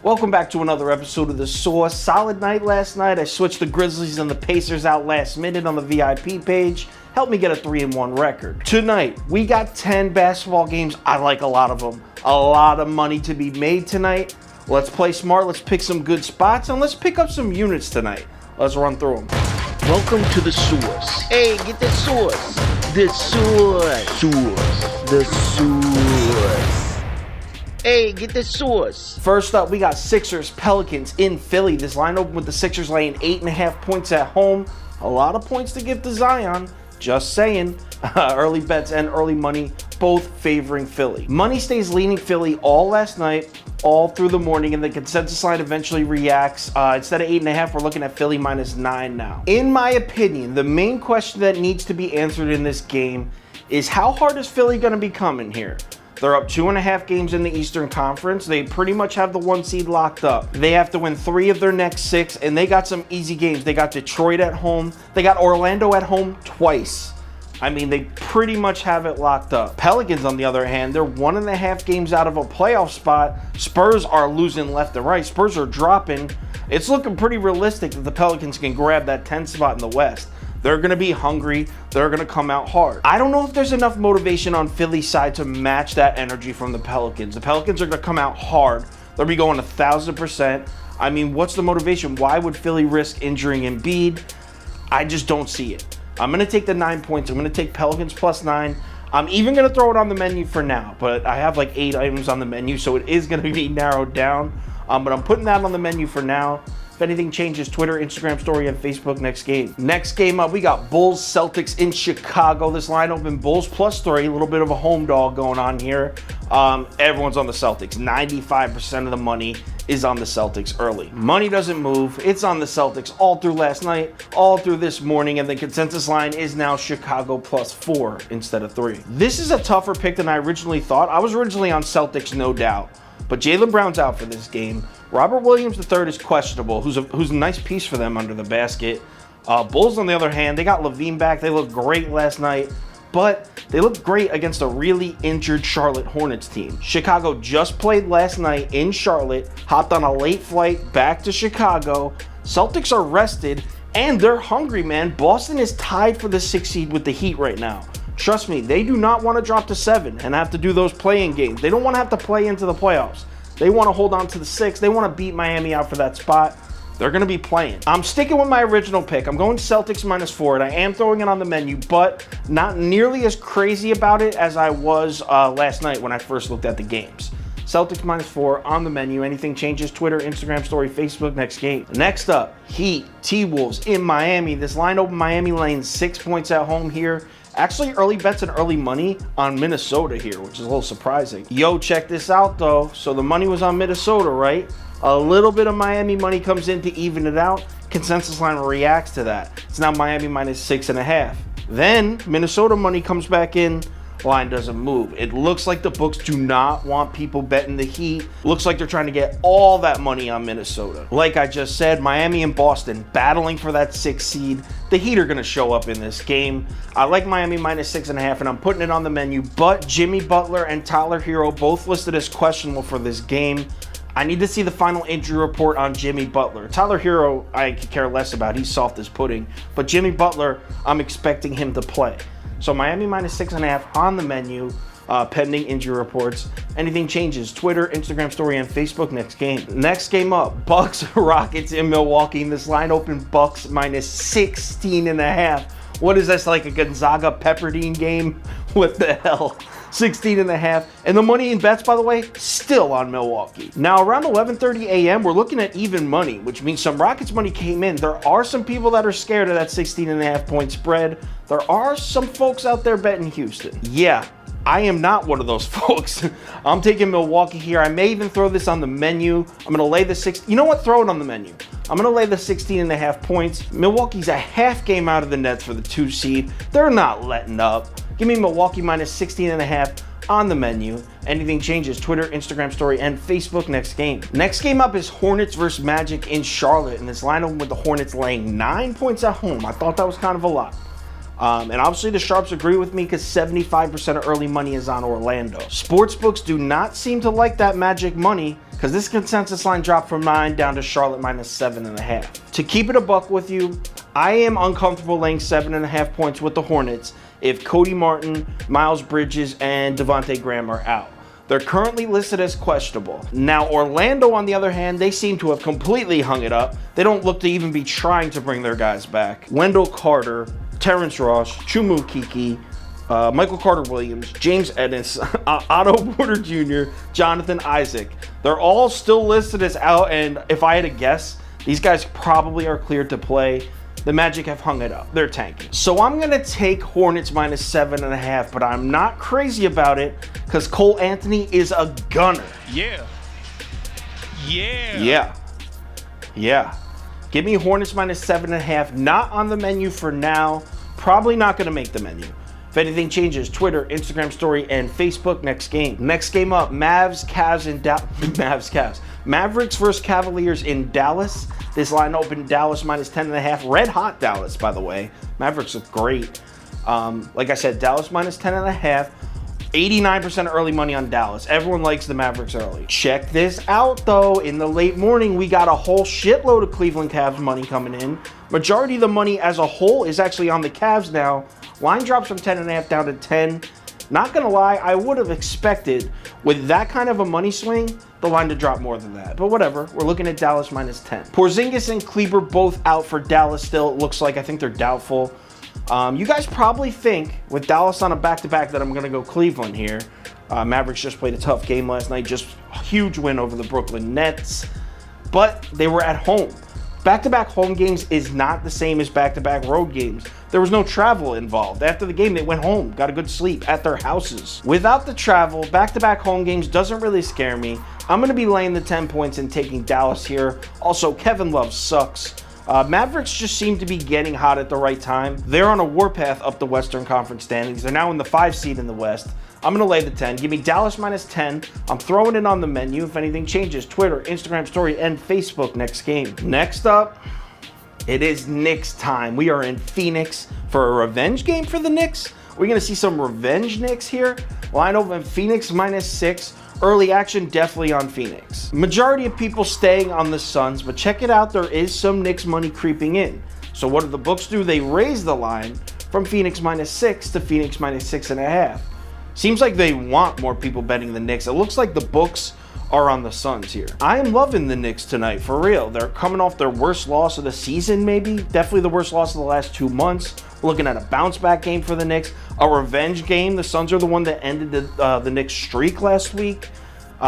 Welcome back to another episode of The Source. Solid night last night. I switched the Grizzlies and the Pacers out last minute on the VIP page. Helped me get a 3-1 record. Tonight, we got 10 basketball games. I like a lot of them. A lot of money to be made tonight. Let's play smart. Let's pick some good spots, and let's pick up some units tonight. Let's run through them. Welcome to The Source. Hey, get the source. The source. The source. Hey, get the source. First up, we got Sixers, Pelicans in Philly. This line opened with the Sixers laying 8.5 points at home. A lot of points to give to Zion. Just saying. Early bets and early money, both favoring Philly. Money stays leaning Philly all last night, all through the morning, and the consensus line eventually reacts. Instead of 8.5, we're looking at Philly -9 now. In my opinion, the main question that needs to be answered in this game is how hard is Philly going to be coming here? They're up 2.5 games in the Eastern Conference. They pretty much have the 1 seed locked up. They have to win 3 of their next 6, and they got some easy games. They got Detroit at home. They got Orlando at home twice. I mean, they pretty much have it locked up. Pelicans, on the other hand, they're 1.5 games out of a playoff spot. Spurs are losing left and right. Spurs are dropping. It's looking pretty realistic that the Pelicans can grab that 10th spot in the West. They're going to be hungry. They're going to come out hard. I don't know if there's enough motivation on Philly's side to match that energy from the Pelicans. The Pelicans are going to come out hard. They'll be going 1,000%. I mean, what's the motivation? Why would Philly risk injuring Embiid? I just don't see it. I'm going to take the 9 points. I'm going to take Pelicans +9. I'm even going to throw it on the menu for now, but I have like 8 items on the menu, so it is going to be narrowed down. But I'm putting that on the menu for now. If anything changes, Twitter, Instagram story, and Facebook next game. Next game up, we got Bulls, Celtics in Chicago. This line open Bulls +3, a little bit of a home dog going on here. Everyone's on the Celtics. 95% of the money is on the Celtics early. Money doesn't move. It's on the Celtics all through last night, all through this morning, and the consensus line is now Chicago +4 instead of 3. This is a tougher pick than I originally thought. I was originally on Celtics, no doubt, but Jaylen Brown's out for this game. Robert Williams III is questionable, who's a nice piece for them under the basket. Bulls, on the other hand, they got Levine back. They looked great last night, but they looked great against a really injured Charlotte Hornets team. Chicago just played last night in Charlotte, hopped on a late flight back to Chicago. Celtics are rested, and they're hungry, man. Boston is tied for the 6th seed with the Heat right now. Trust me, they do not want to drop to 7 and have to do those play-in games. They don't want to have to play into the playoffs. They want to hold on to the 6. They want to beat Miami out for that spot. They're going to be playing. I'm sticking with my original pick. I'm going Celtics -4, and I am throwing it on the menu, but not nearly as crazy about it as I was last night when I first looked at the games. Celtics -4 on the menu. Anything changes, Twitter, Instagram story, Facebook next game. Next up, Heat, T-Wolves in Miami. This line open Miami laying 6 points at home here. Actually, early bets and early money on Minnesota here, which is a little surprising. Yo, check this out, though. So the money was on Minnesota, right? A little bit of Miami money comes in to even it out. Consensus line reacts to that. It's now Miami -6.5. Then Minnesota money comes back in. Line doesn't move. It looks like the books do not want people betting the Heat. Looks like they're trying to get all that money on Minnesota. Like I just said, Miami and Boston battling for that 6th seed. The Heat are going to show up in this game. I like Miami -6.5, and I'm putting it on the menu. But Jimmy Butler and Tyler Hero both listed as questionable for this game. I need to see the final injury report on Jimmy Butler. Tyler Hero, I could care less about. He's soft as pudding. But Jimmy Butler, I'm expecting him to play. So Miami -6.5 on the menu, pending injury reports. Anything changes, Twitter, Instagram story, and Facebook next game. Next game up, Bucks Rockets in Milwaukee. This line open Bucks -16.5. What is this, like a Gonzaga Pepperdine game? What the hell? 16.5. And the money in bets, by the way, still on Milwaukee. Now, around 11:30 a.m., we're looking at even money, which means some Rockets money came in. There are some people that are scared of that 16.5 point spread. There are some folks out there betting Houston. Yeah, I am not one of those folks. I'm taking Milwaukee here. I may even throw this on the menu. I'm going to lay the 6. You know what? Throw it on the menu. I'm going to lay the 16.5 points. Milwaukee's a half game out of the Nets for the 2 seed. They're not letting up. Give me Milwaukee -16.5 on the menu. Anything changes, Twitter, Instagram story, and Facebook next game. Next game up is Hornets versus Magic in Charlotte. And this line open with the Hornets laying 9 points at home. I thought that was kind of a lot. And obviously the sharps agree with me because 75% of early money is on Orlando. Sportsbooks do not seem to like that magic money because this consensus line dropped from 9 down to Charlotte -7.5. To keep it a buck with you, I am uncomfortable laying 7.5 points with the Hornets if Cody Martin, Miles Bridges, and Devontae Graham are out. They're currently listed as questionable. Now, Orlando, on the other hand, they seem to have completely hung it up. They don't look to even be trying to bring their guys back. Wendell Carter, Terrence Ross, Chumu Kiki, Michael Carter-Williams, James Ennis, Otto Porter Jr., Jonathan Isaac. They're all still listed as out, and if I had to guess, these guys probably are cleared to play. The Magic have hung it up. They're tanking. So I'm going to take Hornets -7.5, but I'm not crazy about it because Cole Anthony is a gunner. Yeah. Give me Hornets -7.5. Not on the menu for now. Probably not going to make the menu. If anything changes, Twitter, Instagram story, and Facebook next game. Next game up, Mavs, Cavs, and Cavs. Mavericks versus Cavaliers in Dallas. This line opened Dallas -10.5. Red hot Dallas, by the way. Mavericks look great. Like I said, Dallas -10.5. 89% early money on Dallas. Everyone likes the Mavericks early. Check this out, though. In the late morning, we got a whole shitload of Cleveland Cavs money coming in. Majority of the money as a whole is actually on the Cavs now. Line drops from 10.5 down to 10. Not gonna lie, I would have expected with that kind of a money swing, the line to drop more than that. But whatever, we're looking at Dallas -10. Porzingis and Kleber both out for Dallas still, it looks like. I think they're doubtful. You guys probably think, with Dallas on a back-to-back, that I'm going to go Cleveland here. Mavericks just played a tough game last night. Just a huge win over the Brooklyn Nets. But they were at home. Back-to-back home games is not the same as back-to-back road games. There was no travel involved. After the game, they went home, got a good sleep at their houses. Without the travel, back-to-back home games doesn't really scare me. I'm going to be laying the 10 points and taking Dallas here. Also, Kevin Love sucks. Mavericks just seem to be getting hot at the right time. They're on a warpath up the Western Conference standings. They're now in the 5 seed in the West. I'm going to lay the 10. Give me Dallas -10. I'm throwing it on the menu. If anything changes, Twitter, Instagram story, and Facebook next game. Next up, it is Knicks time. We are in Phoenix for a revenge game for the Knicks. We're going to see some revenge Knicks here. Line open Phoenix -6. Early action definitely on Phoenix. Majority of people staying on the Suns, but check it out, there is some Knicks money creeping in. So what do the books do? They raise the line from Phoenix -6 to Phoenix -6.5. Seems like they want more people betting the Knicks. It looks like the books are on the Suns here. I am loving the Knicks tonight, for real. They're coming off their worst loss of the season, maybe. Definitely the worst loss of the last 2 months. We're looking at a bounce-back game for the Knicks. A revenge game. The Suns are the one that ended the Knicks streak last week.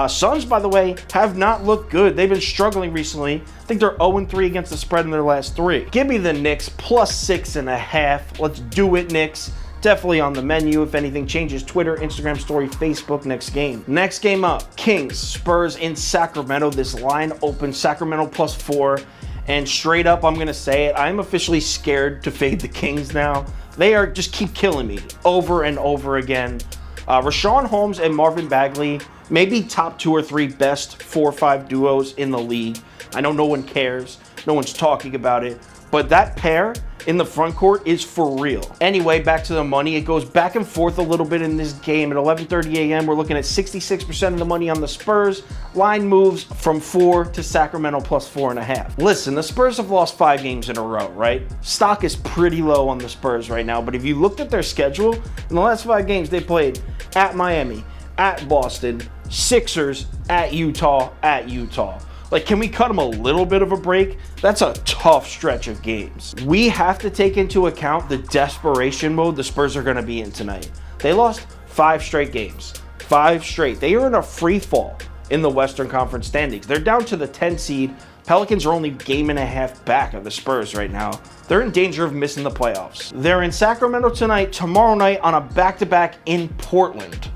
Suns, by the way, have not looked good. They've been struggling recently. I think they're 0-3 against the spread in their last 3. Give me the Knicks +6.5. Let's do it, Knicks. Definitely on the menu. If anything changes, Twitter, Instagram story, Facebook next game. Next game up, Kings, Spurs in Sacramento. This line opens Sacramento +4. And straight up, I'm going to say it, I'm officially scared to fade the Kings now. They are just keep killing me over and over again. Rashawn Holmes and Marvin Bagley, maybe top 2 or 3 best 4 or 5 duos in the league. I know no one cares. No one's talking about it. But that pair in the front court is for real. Anyway, back to the money. It goes back and forth a little bit in this game. At 11:30 a.m., we're looking at 66% of the money on the Spurs. Line moves from 4 to Sacramento +4.5. Listen, the Spurs have lost 5 games in a row, right? Stock is pretty low on the Spurs right now, but if you looked at their schedule, in the last 5 games, they played at Miami, at Boston, Sixers, at Utah, at Utah. Like, can we cut them a little bit of a break? That's a tough stretch of games. We have to take into account the desperation mode the Spurs are going to be in tonight. They lost 5 straight games. 5 straight. They are in a free fall in the Western Conference standings. They're down to the 10 seed. Pelicans are only game and a half back of the Spurs right now. They're in danger of missing the playoffs. They're in Sacramento tonight, tomorrow night on a back-to-back in Portland.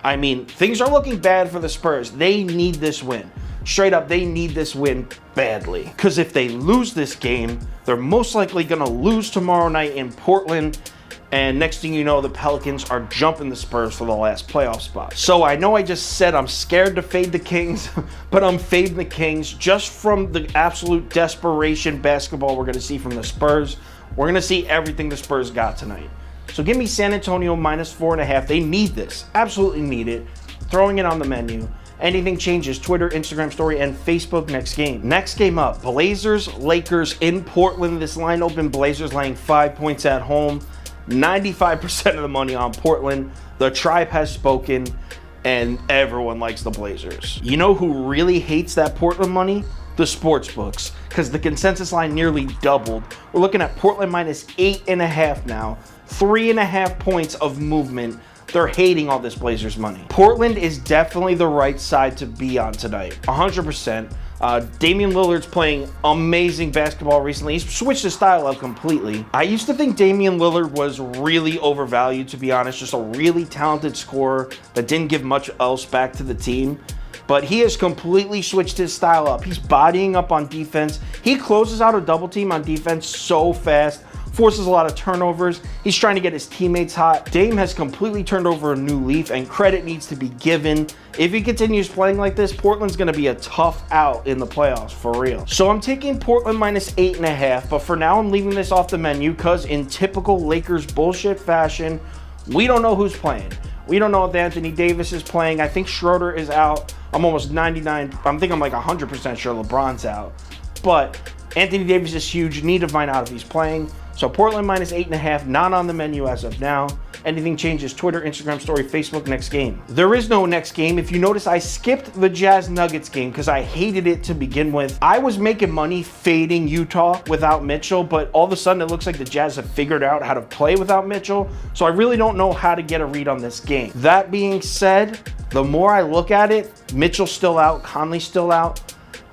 I mean, things are looking bad for the Spurs. They need this win. Straight up, they need this win badly. Because if they lose this game, they're most likely going to lose tomorrow night in Portland. And next thing you know, the Pelicans are jumping the Spurs for the last playoff spot. So I know I just said I'm scared to fade the Kings, but I'm fading the Kings just from the absolute desperation basketball we're going to see from the Spurs. We're going to see everything the Spurs got tonight. So give me San Antonio -4.5. They need this. Absolutely need it. Throwing it on the menu. Anything changes, Twitter, Instagram story, and Facebook next game. Next game up, Blazers, Lakers in Portland. This line opened Blazers laying 5 points at home. 95% of the money on Portland. The tribe has spoken, and everyone likes the Blazers. You know who really hates that Portland money? The sports books, because the consensus line nearly doubled. We're looking at Portland -8.5 now. 3.5 points of movement. They're hating all this Blazers money. Portland is definitely the right side to be on tonight, 100%. Damian Lillard's playing amazing basketball recently. He's switched his style up completely. I used to think Damian Lillard was really overvalued, to be honest, just a really talented scorer that didn't give much else back to the team. But he has completely switched his style up. He's bodying up on defense. He closes out a double team on defense so fast, forces a lot of turnovers. He's trying to get his teammates hot. Dame has completely turned over a new leaf, and credit needs to be given. If he continues playing like this, Portland's going to be a tough out in the playoffs, for real. So I'm taking Portland -8.5, but for now I'm leaving this off the menu because in typical Lakers bullshit fashion, we don't know who's playing. We don't know if Anthony Davis is playing. I think Schroeder is out. I'm almost 99. I'm like 100% sure LeBron's out. But Anthony Davis is huge. Need to find out if he's playing. So Portland -8.5, not on the menu as of now. Anything changes, Twitter, Instagram story, Facebook next game. There is no next game. If you notice, I skipped the Jazz Nuggets game because I hated it to begin with. I was making money fading Utah without Mitchell, but all of a sudden it looks like the Jazz have figured out how to play without Mitchell. So I really don't know how to get a read on this game. That being said, the more I look at it, Mitchell's still out, Conley's still out.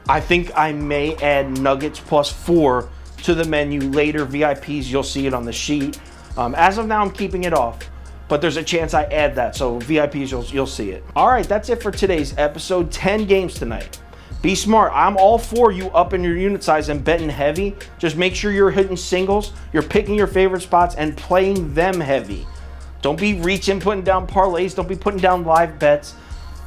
I think I may add Nuggets +4 to the menu later. VIPs, you'll see it on the sheet. As of now, I'm keeping it off, but there's a chance I add that. So VIPs, you'll see it. All right, that's it for today's episode. 10 games tonight. Be smart. I'm all for you upping your unit size and betting heavy. Just make sure you're hitting singles, you're picking your favorite spots and playing them heavy. Don't be reaching, putting down parlays. Don't be putting down live bets.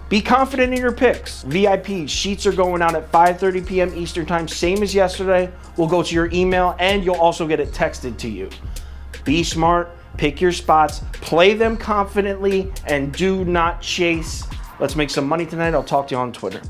Be confident in your picks. VIPs, sheets are going out at 5:30 p.m. Eastern time, same as yesterday. We'll go to your email and you'll also get it texted to you. Be smart, pick your spots, play them confidently, and do not chase. Let's make some money tonight. I'll talk to you on Twitter.